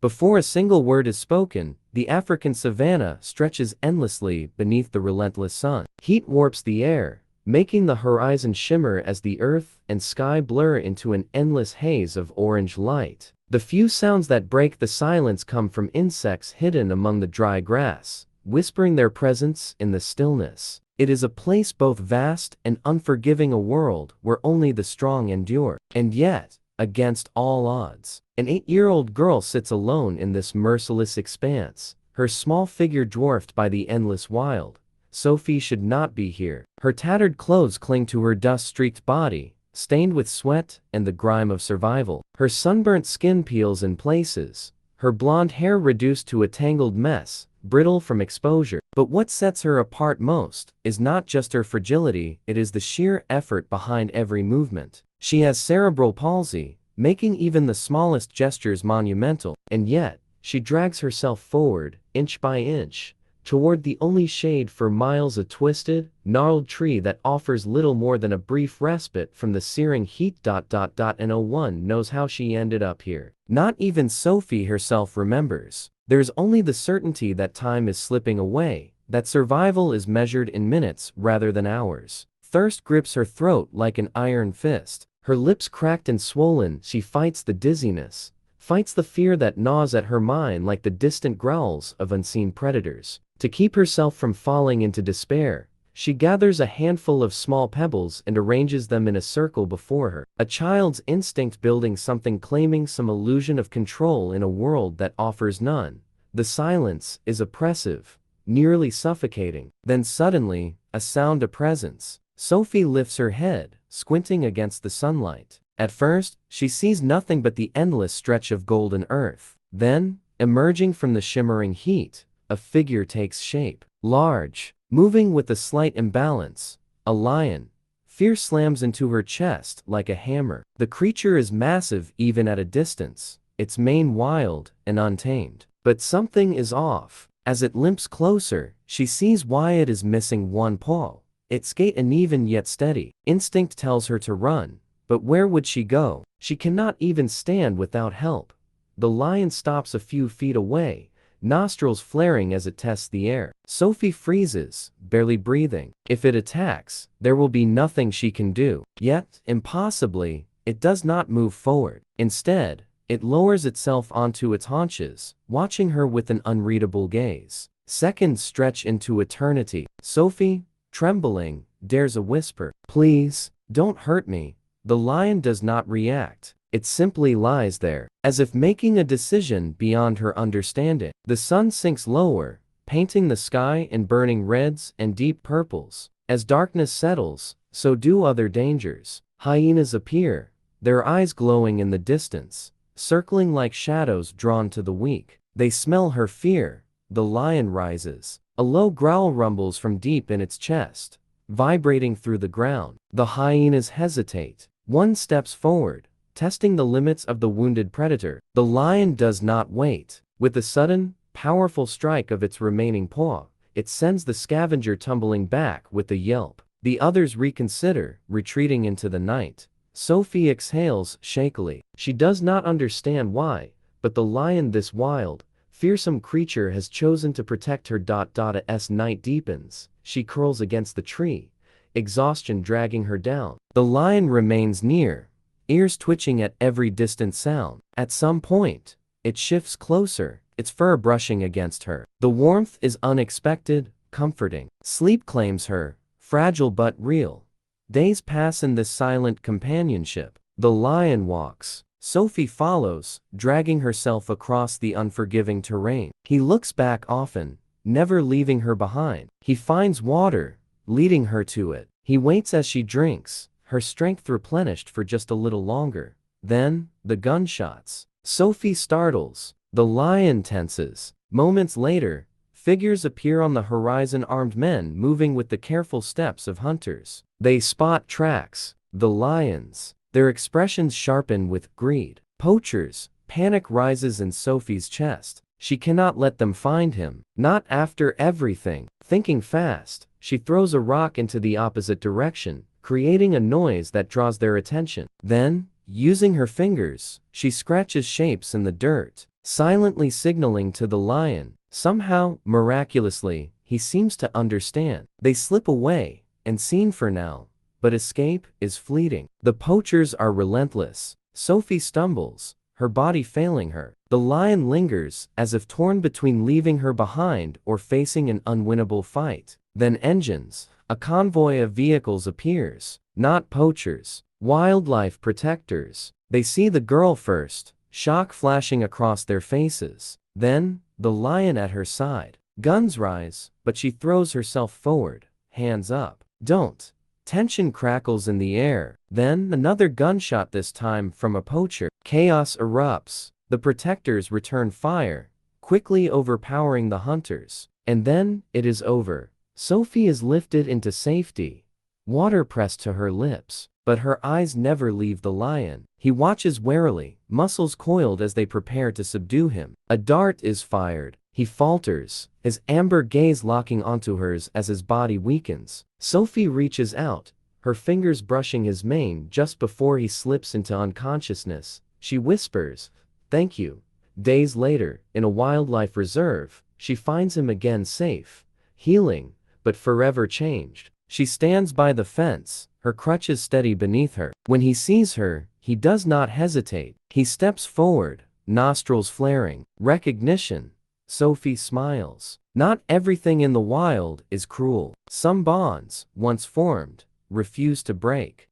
Before a single word is spoken, the African savannah stretches endlessly beneath the relentless sun. Heat warps the air, making the horizon shimmer as the earth and sky blur into an endless haze of orange light. The few sounds that break the silence come from insects hidden among the dry grass, whispering their presence in the stillness. It is a place both vast and unforgiving, a world where only the strong endure. And yet, against all odds, an 8-year-old girl sits alone in this merciless expanse, her small figure dwarfed by the endless wild. Sophie should not be here. Her tattered clothes cling to her dust-streaked body, stained with sweat and the grime of survival. Her sunburnt skin peels in places, her blonde hair reduced to a tangled mess, brittle from exposure. But what sets her apart most is not just her fragility, it is the sheer effort behind every movement. She has cerebral palsy, making even the smallest gestures monumental, and yet, she drags herself forward, inch by inch, toward the only shade for miles, a twisted, gnarled tree that offers little more than a brief respite from the searing heat. And no one knows how she ended up here. Not even Sophie herself remembers. There's only the certainty that time is slipping away, that survival is measured in minutes rather than hours. Thirst grips her throat like an iron fist. Her lips cracked and swollen, she fights the dizziness, fights the fear that gnaws at her mind like the distant growls of unseen predators. To keep herself from falling into despair, she gathers a handful of small pebbles and arranges them in a circle before her. A child's instinct, building something, claiming some illusion of control in a world that offers none. The silence is oppressive, nearly suffocating. Then suddenly, a sound, a presence. Sophie lifts her head, squinting against the sunlight. At first, she sees nothing but the endless stretch of golden earth. Then, emerging from the shimmering heat, a figure takes shape. Large, moving with a slight imbalance, a lion. Fear slams into her chest like a hammer. The creature is massive even at a distance, its mane wild and untamed. But something is off. As it limps closer, she sees why. It is missing one paw. Its gait uneven yet steady. Instinct tells her to run, but where would she go? She cannot even stand without help. The lion stops a few feet away, nostrils flaring as it tests the air. Sophie freezes, barely breathing. If it attacks, there will be nothing she can do. Yet, impossibly, it does not move forward. Instead, it lowers itself onto its haunches, watching her with an unreadable gaze. Seconds stretch into eternity. Sophie, trembling, dares a whisper. "Please, don't hurt me." The lion does not react. It simply lies there, as if making a decision beyond her understanding. The sun sinks lower, painting the sky in burning reds and deep purples. As darkness settles, so do other dangers. Hyenas appear, their eyes glowing in the distance, circling like shadows drawn to the weak. They smell her fear. The lion rises. A low growl rumbles from deep in its chest, vibrating through the ground. The hyenas hesitate. One steps forward, testing the limits of the wounded predator. The lion does not wait. With a sudden, powerful strike of its remaining paw, it sends the scavenger tumbling back with a yelp. The others reconsider, retreating into the night. Sophie exhales shakily. She does not understand why, but the lion, this wild, fearsome creature, has chosen to protect her. As night deepens, she curls against the tree, exhaustion dragging her down. The lion remains near, ears twitching at every distant sound. At some point, it shifts closer, its fur brushing against her. The warmth is unexpected, comforting. Sleep claims her, fragile but real. Days pass in this silent companionship. The lion walks. Sophie follows, dragging herself across the unforgiving terrain. He looks back often, never leaving her behind. He finds water, leading her to it. He waits as she drinks, her strength replenished for just a little longer. Then, the gunshots. Sophie startles. The lion tenses. Moments later, figures appear on the horizon, armed men moving with the careful steps of hunters. They spot tracks. The lions. Their expressions sharpen with greed. Poachers. Panic rises in Sophie's chest. She cannot let them find him. Not after everything. Thinking fast, she throws a rock into the opposite direction, creating a noise that draws their attention. Then, using her fingers, she scratches shapes in the dirt. silently signaling to the lion. Somehow, miraculously, he seems to understand. They slip away, and seen for now, but escape is fleeting. The poachers are relentless. Sophie stumbles, her body failing her. The lion lingers, as if torn between leaving her behind or facing an unwinnable fight. Then engines, a convoy of vehicles appears. Not poachers, wildlife protectors. They see the girl first, shock flashing across their faces. Then, the lion at her side. Guns rise, but she throws herself forward, hands up. Don't. Tension crackles in the air. Then, another gunshot, this time from a poacher. Chaos erupts. The protectors return fire, quickly overpowering the hunters. And then, it is over. Sophie is lifted into safety, water pressed to her lips. But her eyes never leave the lion. He watches warily, muscles coiled as they prepare to subdue him. A dart is fired. He falters, his amber gaze locking onto hers as his body weakens. Sophie reaches out, her fingers brushing his mane just before he slips into unconsciousness. She whispers, "Thank you." Days later, in a wildlife reserve, she finds him again, safe, healing, but forever changed. She stands by the fence, her crutches steady beneath her. When he sees her, he does not hesitate. He steps forward, nostrils flaring. Recognition. Sophie smiles. Not everything in the wild is cruel. Some bonds, once formed, refuse to break.